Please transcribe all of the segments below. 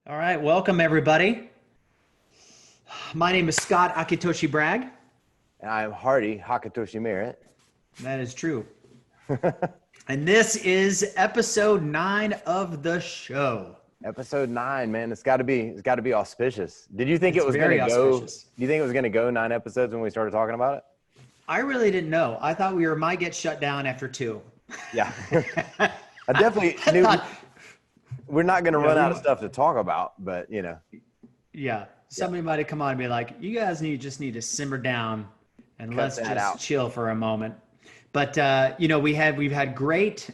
All right, welcome everybody. My name is Scott Akitoshi Bragg. And I'm Hardy Hakatoshi Merritt. That is true. And this is episode 9 of the show. Episode 9, man. It's got to be auspicious. Did you think It's it was gonna very go? Do auspicious. you think it was gonna go 9 episodes when we started talking about it? I really didn't know. I thought might get shut down after 2. Yeah. I definitely I knew thought, we're not gonna yeah, run out of stuff to talk about, but yeah, yeah, somebody might have come on and be like, "You guys just need to simmer down and cut let's that just out. chill for a moment." But we've had great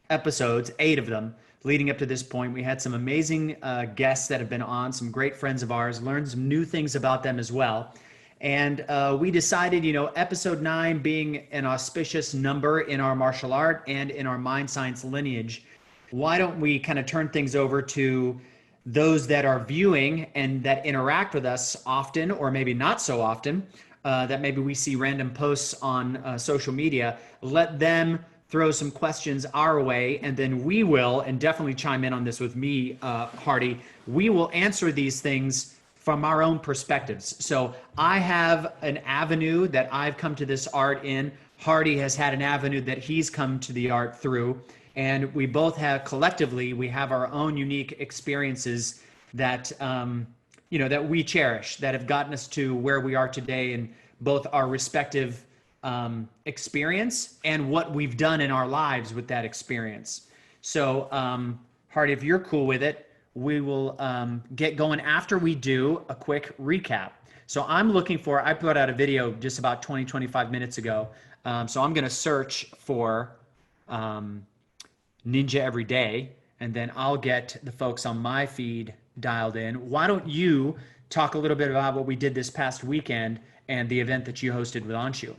episodes, 8 of them leading up to this point. We had some amazing guests that have been on, some great friends of ours, learned some new things about them as well. And we decided, episode 9 being an auspicious number in our martial art and in our mind science lineage, why don't we kind of turn things over to those that are viewing and that interact with us often, or maybe not so often, that maybe we see random posts on social media, let them throw some questions our way, and then we will, and definitely chime in on this with me, Hardy, we will answer these things from our own perspectives. So I have an avenue that I've come to this art in. Hardy has had an avenue that he's come to the art through. And we both have collectively, we have our own unique experiences that, that we cherish, that have gotten us to where we are today in both our respective experience and what we've done in our lives with that experience. So, Hardy, if you're cool with it, we will get going after we do a quick recap. So I put out a video just about 20, 25 minutes ago. So I'm going to search for Ninja Every Day, and then I'll get the folks on my feed dialed in. Why don't you talk a little bit about what we did this past weekend and the event that you hosted with Anshu?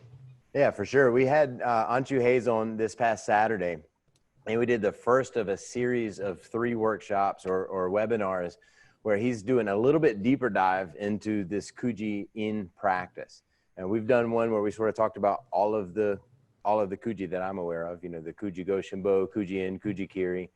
Yeah, for sure. We had Anshu Hayes on this past Saturday, and we did the first of a series of 3 workshops or webinars where he's doing a little bit deeper dive into this Kuji in practice. And we've done one where we sort of talked about all of the Kuji that I'm aware of, the Kuji Go Shimbo, Kuji In, Kuji Kiri.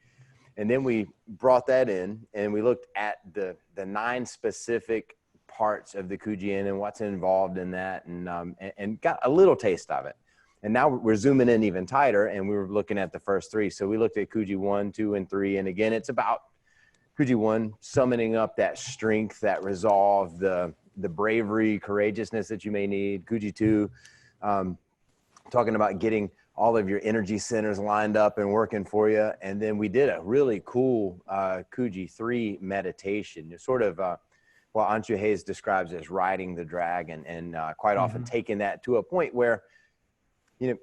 And then we brought that in and we looked at the 9 specific parts of the Kuji In and what's involved in that, and got a little taste of it. And now we're zooming in even tighter, and we were looking at the first 3. So we looked at Kuji 1, 2, and 3. And again, it's about Kuji 1, summoning up that strength, that resolve, the bravery, courageousness that you may need. Kuji 2, talking about getting all of your energy centers lined up and working for you. And then we did a really cool Kuji 3 meditation. It's sort of what Anshu Hayes describes as riding the dragon, and quite often taking that to a point where,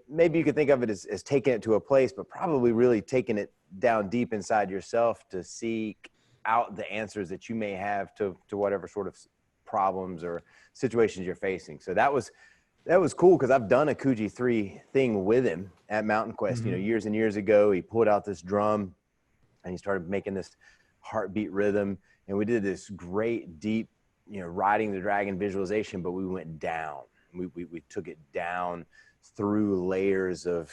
maybe you could think of it as taking it to a place, but probably really taking it down deep inside yourself to seek out the answers that you may have to whatever sort of problems or situations you're facing. So that was cool, because I've done a Kuji 3 thing with him at Mountain Quest, years and years ago. He pulled out this drum and he started making this heartbeat rhythm. And we did this great, deep, riding the dragon visualization, but we went down. We took it down through layers of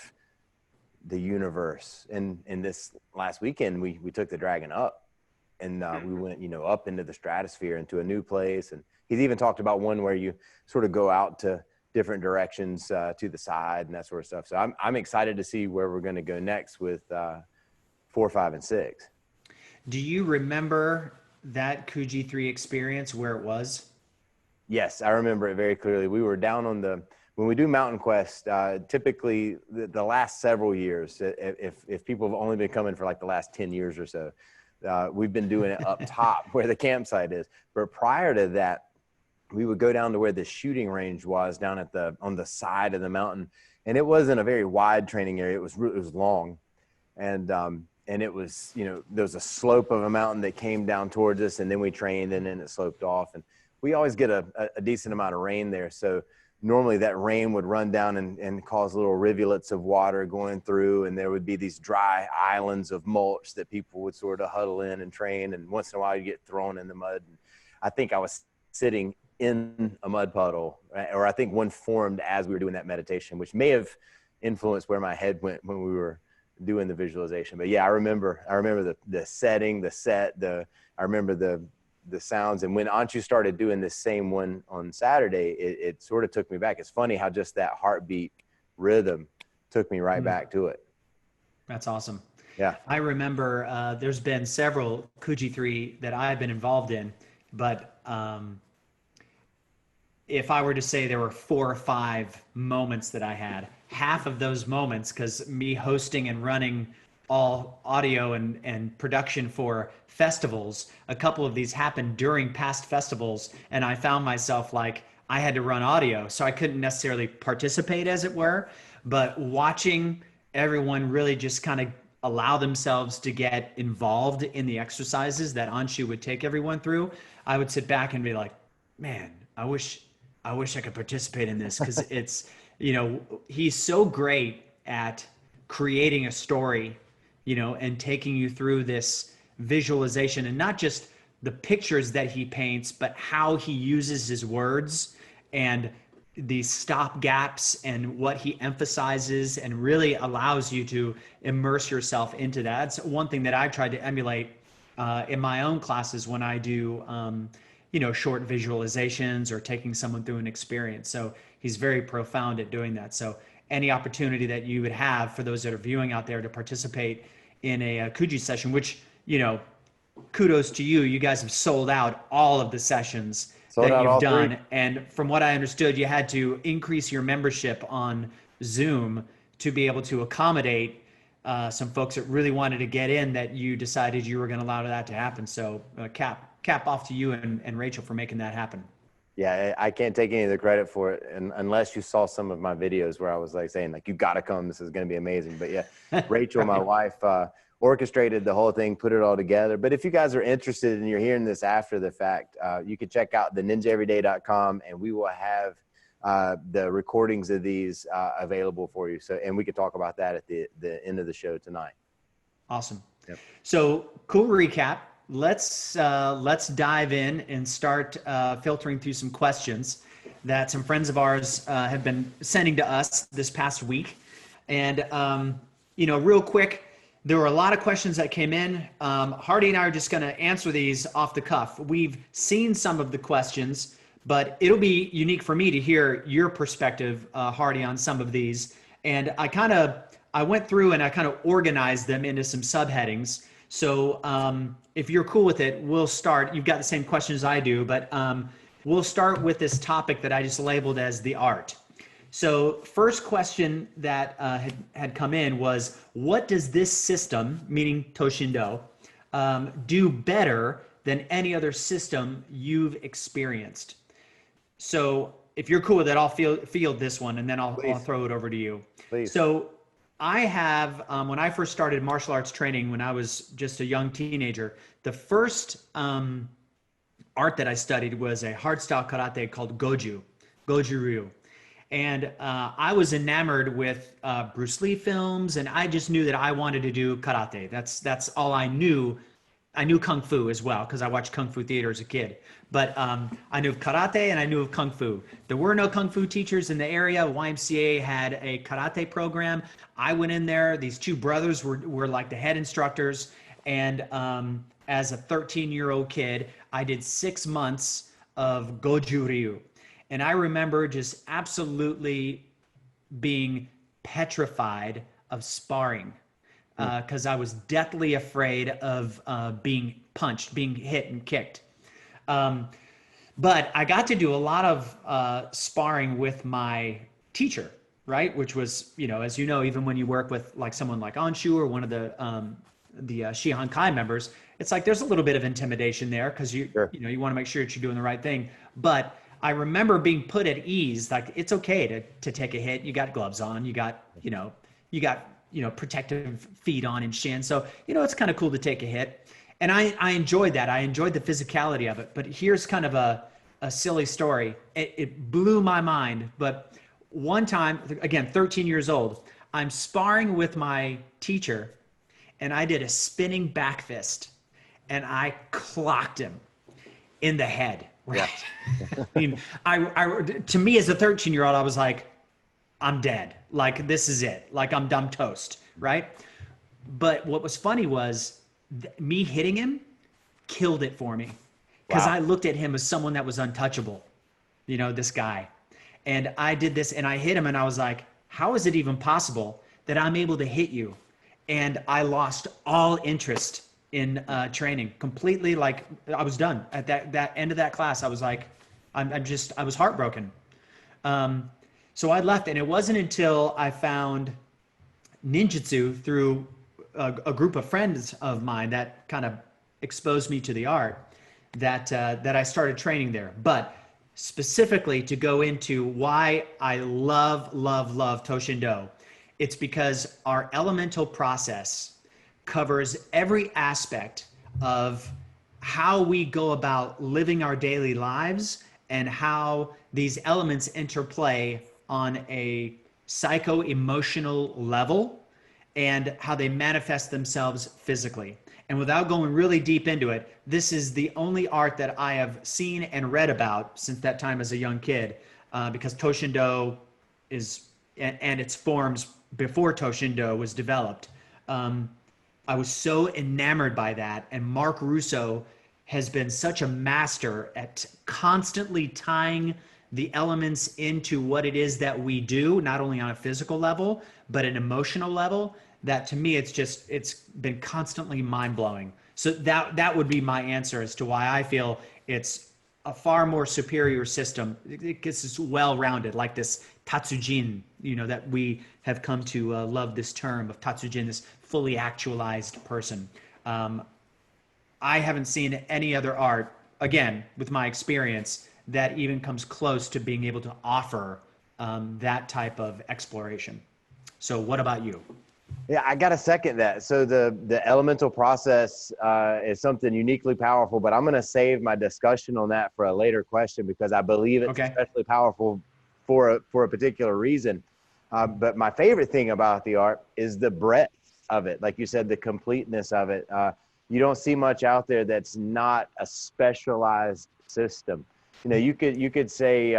the universe. And this last weekend, we took the dragon up, and we went, up into the stratosphere, into a new place. And he's even talked about one where you sort of go out to different directions to the side and that sort of stuff. So I'm excited to see where we're going to go next with 4, 5, and 6. Do you remember that Kuji 3 experience, where it was? Yes, I remember it very clearly. We were down on when we do Mountain Quest, typically the last several years, if people have only been coming for like the last 10 years or so, we've been doing it up top where the campsite is. But prior to that, we would go down to where the shooting range was, down on the side of the mountain. And it wasn't a very wide training area. It was long. And it was, there was a slope of a mountain that came down towards us, and then we trained, and then it sloped off. And we always get a decent amount of rain there. So normally that rain would run down and cause little rivulets of water going through, and there would be these dry islands of mulch that people would sort of huddle in and train. And once in a while you get thrown in the mud. And I think I was sitting in a mud puddle, or I think one formed as we were doing that meditation, which may have influenced where my head went when we were doing the visualization. But yeah, I remember the setting, the set, I remember the sounds. And when Anshu started doing this same one on Saturday, it sort of took me back. It's funny how just that heartbeat rhythm took me right back to it. That's awesome. Yeah. I remember there's been several Kuji 3 that I've been involved in, but if I were to say there were 4 or 5 moments that I had, half of those moments, because me hosting and running all audio and production for festivals, a couple of these happened during past festivals, and I found myself like I had to run audio, so I couldn't necessarily participate, as it were, but watching everyone really just kind of allow themselves to get involved in the exercises that Anshu would take everyone through, I would sit back and be like, man, I wish I could participate in this, because it's, he's so great at creating a story, and taking you through this visualization, and not just the pictures that he paints, but how he uses his words and the stop gaps and what he emphasizes, and really allows you to immerse yourself into that. It's one thing that I've tried to emulate in my own classes when I do, short visualizations or taking someone through an experience. So he's very profound at doing that. So any opportunity that you would have for those that are viewing out there to participate in a Kuji session, which, kudos to you. You guys have sold out all of the sessions that you've done. 3. And from what I understood, you had to increase your membership on Zoom to be able to accommodate some folks that really wanted to get in, that you decided you were going to allow that to happen. So cap off to you and Rachel for making that happen. Yeah, I can't take any of the credit for it, and unless you saw some of my videos where I was like saying like, you got to come, this is going to be amazing. But yeah, Rachel, right. My wife, orchestrated the whole thing, put it all together. But if you guys are interested and you're hearing this after the fact, you can check out the ninjaeveryday.com, and we will have the recordings of these available for you. So, and we could talk about that at the end of the show tonight. Awesome. Yep. So cool recap. Let's dive in and start filtering through some questions that some friends of ours have been sending to us this past week. And, real quick, there were a lot of questions that came in. Hardy and I are just going to answer these off the cuff. We've seen some of the questions, but it'll be unique for me to hear your perspective, Hardy, on some of these. And I went through and I kind of organized them into some subheadings. So if you're cool with it, we'll start. You've got the same questions I do, but we'll start with this topic that I just labeled as the art. So first question that had come in was, what does this system, meaning To-Shin Do, do better than any other system you've experienced? So if you're cool with it, I'll field this one, and then I'll throw it over to you. Please. So I have, when I first started martial arts training when I was just a young teenager, the first art that I studied was a hardstyle karate called Goju-ryu. And I was enamored with Bruce Lee films, and I just knew that I wanted to do karate. That's all I knew. I knew Kung Fu as well, because I watched Kung Fu theater as a kid. But I knew of karate and I knew of Kung Fu. There were no Kung Fu teachers in the area. YMCA had a karate program. I went in there. These two brothers were like the head instructors. And as a 13-year-old kid, I did 6 months of Goju-ryu. And I remember just absolutely being petrified of sparring, because I was deathly afraid of being punched, being hit and kicked. But I got to do a lot of sparring with my teacher, right? Which was, as you know, even when you work with like someone like Anshu or one of the Shihan Kai members, it's like there's a little bit of intimidation there, because you want to make sure that you're doing the right thing. But I remember being put at ease, like it's okay to take a hit. You got gloves on, you got protective feet on and shin. So, it's kind of cool to take a hit. And I enjoyed that. I enjoyed the physicality of it. But here's kind of a silly story. It blew my mind. But one time, again, 13 years old, I'm sparring with my teacher, and I did a spinning back fist, and I clocked him in the head. Right. Yeah. I mean, to me as a 13-year-old, I was like, I'm dead. Like, this is it. Like, I'm dumb toast. Right. But what was funny was me hitting him killed it for me because Wow. I looked at him as someone that was untouchable, this guy. And I did this and I hit him and I was like, how is it even possible that I'm able to hit you? And I lost all interest in training completely. Like I was done at that end of that class. I was like, I was heartbroken. Um, so I left, and it wasn't until I found ninjutsu through a group of friends of mine that kind of exposed me to the art that I started training there. But specifically to go into why I love To-Shin-Do, it's because our elemental process covers every aspect of how we go about living our daily lives and how these elements interplay on a psycho-emotional level and how they manifest themselves physically. And without going really deep into it, this is the only art that I have seen and read about since that time as a young kid, because To-Shin-Do is, and its forms before To-Shin-Do was developed. Um, I was so enamored by that. And Mark Russo has been such a master at constantly tying the elements into what it is that we do, not only on a physical level, but an emotional level, that to me, it's been constantly mind blowing. So that would be my answer as to why I feel it's a far more superior system. It gets well rounded, like this tatsujin, that we have come to love this term of tatsujin, this fully actualized person. Um, I haven't seen any other art, again, with my experience, that even comes close to being able to offer that type of exploration. So, what about you? Yeah, I got to second that. So the elemental process is something uniquely powerful, but I'm going to save my discussion on that for a later question because I believe it's Okay. especially powerful for a particular reason. But my favorite thing about the art is the breadth of it. Like you said, the completeness of it. You don't see much out there that's not a specialized system. You could say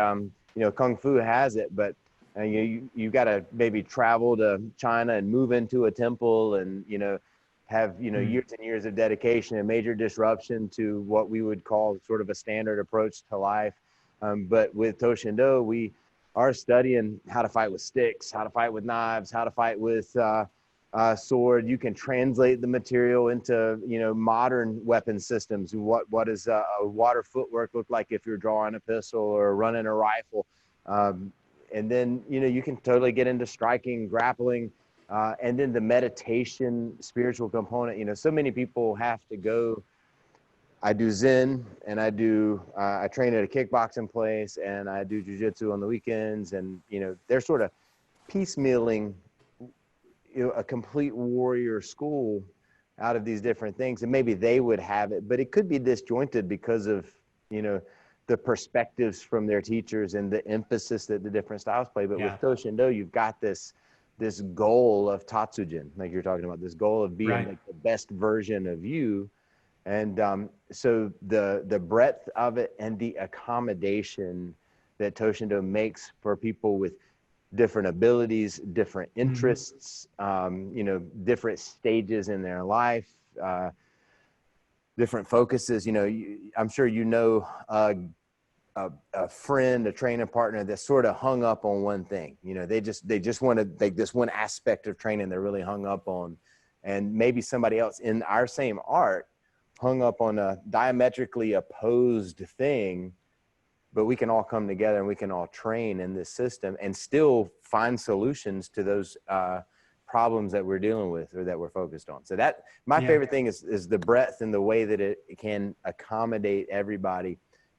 kung fu has it, but and you got to maybe travel to China and move into a temple and have Mm. years and years of dedication and major disruption to what we would call sort of a standard approach to life. But with To-Shin-Do, we are studying how to fight with sticks, how to fight with knives, how to fight with sword. You can translate the material into modern weapon systems. What does a water footwork look like if you're drawing a pistol or running a rifle? And then you can totally get into striking, grappling, and then the meditation spiritual component. So many people have to go. I do Zen, and I train at a kickboxing place, and I do jujitsu on the weekends, and they're sort of piecemealing a complete warrior school out of these different things, and maybe they would have it, but it could be disjointed because of the perspectives from their teachers and the emphasis that the different styles play. But Yeah. with To-Shin-Do, you've got this goal of tatsujin, like you're talking about, this goal of being Right. like the best version of you. And so the breadth of it and the accommodation that To-Shin-Do makes for people with different abilities, different Mm. interests, different stages in their life, different focuses. I'm sure a friend, a training partner that's sort of hung up on one thing. They just want to like this one aspect of training they're really hung up on, and maybe somebody else in our same art hung up on a diametrically opposed thing, but we can all come together and we can all train in this system and still find solutions to those problems that we're dealing with or that we're focused on. So that my Yeah. favorite thing is the breadth and the way that it can accommodate everybody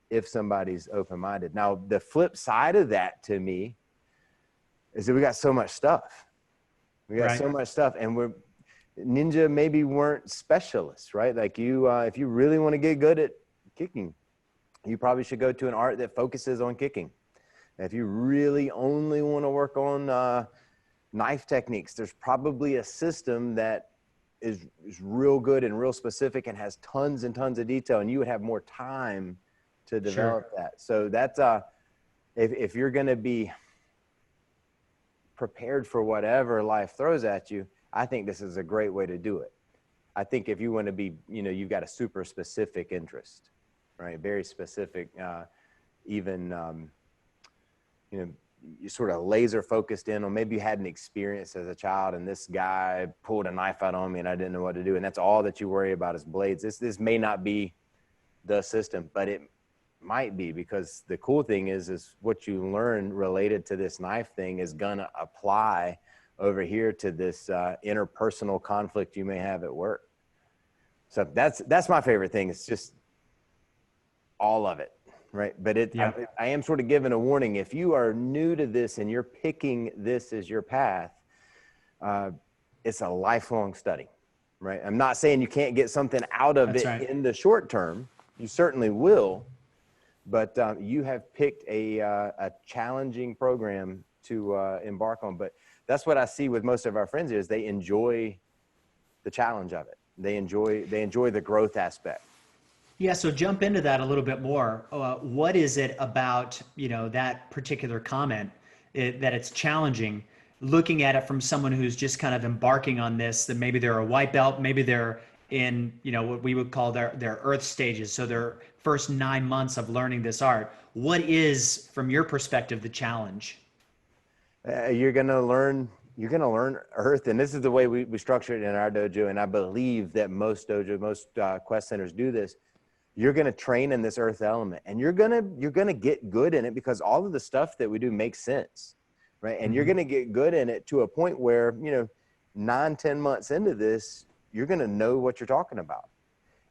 if somebody's open-minded. Now, the flip side of that to me is that we got so much stuff. We got Right. so much stuff, and ninja maybe weren't specialists, right? Like if you really want to get good at kicking, you probably should go to an art that focuses on kicking. If you really only want to work on knife techniques, there's probably a system that is real good and real specific and has tons and tons of detail, and you would have more time to Sure. develop that. So that's if you're going to be prepared for whatever life throws at you, I think this is a great way to do it. I think if you want to be, you've got a super specific interest, right? Very specific, even, you sort of laser focused in on, maybe you had an experience as a child and this guy pulled a knife out on me and I didn't know what to do. And that's all that you worry about is blades. This may not be the system, but it might be, because the cool thing is what you learn related to this knife thing is going to apply over here to this interpersonal conflict you may have at work. So that's my favorite thing. It's just all of it. Right. But I am sort of giving a warning. If you are new to this and you're picking this as your path, it's a lifelong study. Right. I'm not saying you can't get something out of it in the short term. You certainly will. But you have picked a challenging program to embark on. But that's what I see with most of our friends is they enjoy the challenge of it. They enjoy the growth aspect. Yeah, so jump into that a little bit more. What is it about, that particular comment that it's challenging, looking at it from someone who's just kind of embarking on this, that maybe they're a white belt, maybe they're in, what we would call their earth stages. So their first 9 months of learning this art. What is, from your perspective, the challenge? You're going to learn earth. And this is the way we structure it in our dojo. And I believe that most quest centers do this. You're going to train in this earth element, and you're going to get good in it because all of the stuff that we do makes sense, right? And you're going to get good in it to a point where, 9-10 months into this, you're going to know what you're talking about.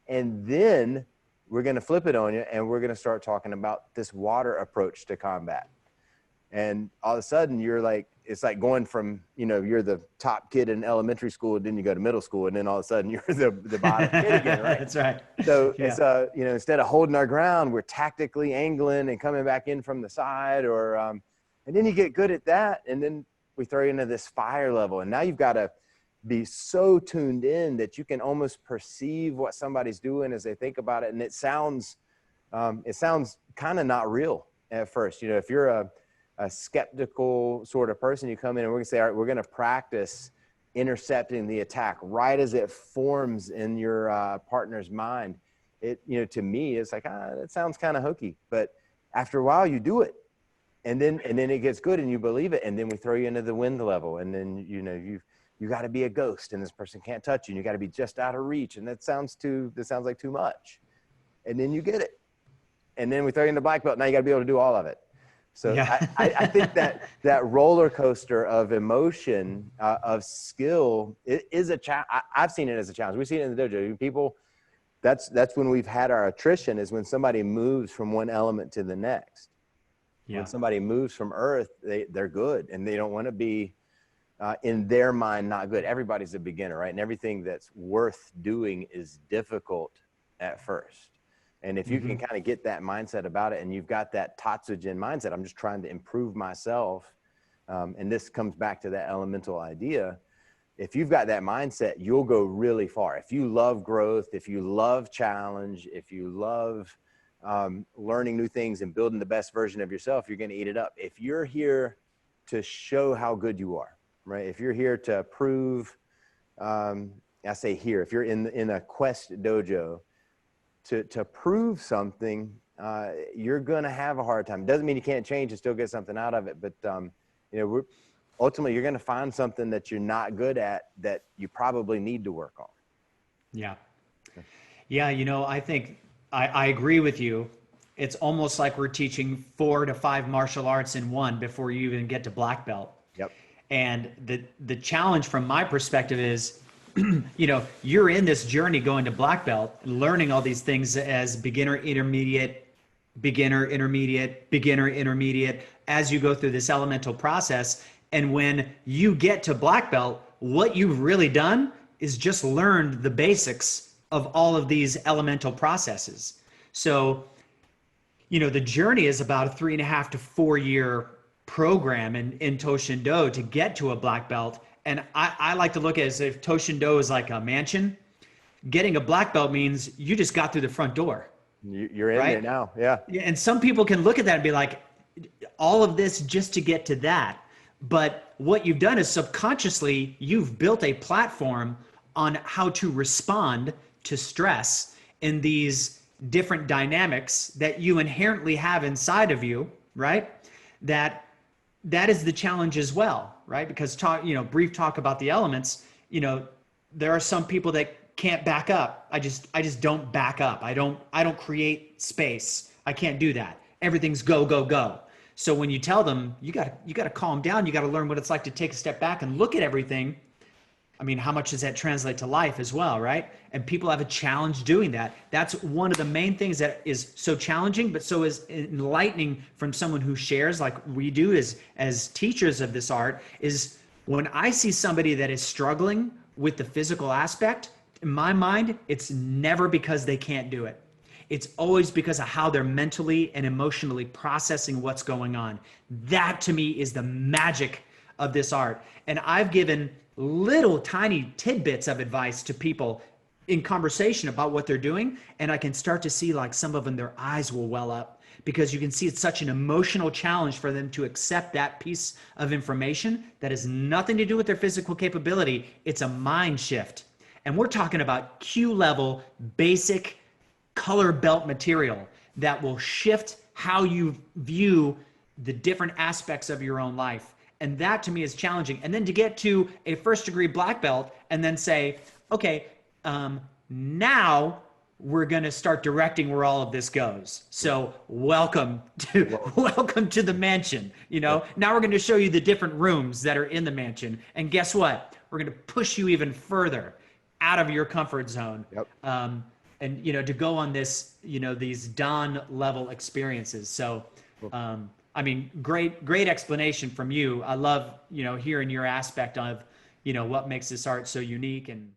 And then we're going to flip it on you, and we're going to start talking about this water approach to combat. And all of a sudden it's like going from, you're the top kid in elementary school, and then you go to middle school, and then all of a sudden you're the bottom kid again, right? That's right. So it's, instead of holding our ground, we're tactically angling and coming back in from the side, and then you get good at that. And then we throw you into this fire level. And now you've got to be so tuned in that you can almost perceive what somebody's doing as they think about it. And it sounds kind of not real at first. If you're a skeptical sort of person, you come in and we're gonna say, all right, we're gonna practice intercepting the attack right as it forms in your partner's mind. To me, it's like, that sounds kind of hokey, but after a while you do it, and then it gets good and you believe it, and then we throw you into the wind level, and then you got to be a ghost, and this person can't touch you, and you got to be just out of reach, and that sounds like too much, and then you get it, and then we throw you in the black belt. Now you got to be able to do all of it. So yeah. I think that roller coaster of emotion, of skill, it is a challenge. I've seen it as a challenge. We've seen it in the dojo. People, that's when we've had our attrition, is when somebody moves from one element to the next. Yeah. When somebody moves from earth, they're good, and they don't want to be, in their mind, not good. Everybody's a beginner, right? And everything that's worth doing is difficult at first. And if you can kind of get that mindset about it, and you've got that Tatsujin mindset, I'm just trying to improve myself. And this comes back to that elemental idea. If you've got that mindset, you'll go really far. If you love growth, if you love challenge, if you love learning new things and building the best version of yourself, you're going to eat it up. If you're here to show how good you are, right? If you're here to prove, I say here, if you're in a quest dojo, to prove something, you're going to have a hard time. It doesn't mean you can't change and still get something out of it. But, ultimately, you're going to find something that you're not good at that you probably need to work on. Yeah. Yeah. I think I agree with you. It's almost like we're teaching 4 to 5 martial arts in one before you even get to black belt. Yep. And the challenge from my perspective is, you're in this journey going to black belt, learning all these things as beginner, intermediate, as you go through this elemental process. And when you get to black belt, what you've really done is just learned the basics of all of these elemental processes. So, the journey is about a 3.5 to 4 year program in To-Shin Do to get to a black belt. And I like to look at it as if To-Shin Do is like a mansion. Getting a black belt means you just got through the front door. You're in there now, yeah. And some people can look at that and be like, all of this just to get to that. But what you've done is subconsciously you've built a platform on how to respond to stress in these different dynamics that you inherently have inside of you, right? That is the challenge as well, right? Because brief talk about the elements, there are some people that can't back up. I just don't back up. I don't create space. I can't do that. Everything's go, go, go. So when you tell them, you got to calm down, you got to learn what it's like to take a step back and look at everything. I mean, how much does that translate to life as well, right? And people have a challenge doing that. That's one of the main things that is so challenging, but so is enlightening from someone who shares like we do as teachers of this art, is when I see somebody that is struggling with the physical aspect, in my mind, it's never because they can't do it. It's always because of how they're mentally and emotionally processing what's going on. That to me is the magic of this art. And I've given little tiny tidbits of advice to people in conversation about what they're doing. And I can start to see like some of them, their eyes will well up because you can see it's such an emotional challenge for them to accept that piece of information that has nothing to do with their physical capability. It's a mind shift. And we're talking about Q level, basic color belt material that will shift how you view the different aspects of your own life. And that to me is challenging. And then to get to a first degree black belt and then say, okay, now we're going to start directing where all of this goes. So welcome to the mansion. Now we're going to show you the different rooms that are in the mansion. And guess what? We're going to push you even further out of your comfort zone. Yep. And to go on this, these dawn level experiences. So, I mean, great explanation from you. I love, hearing your aspect of, what makes this art so unique. And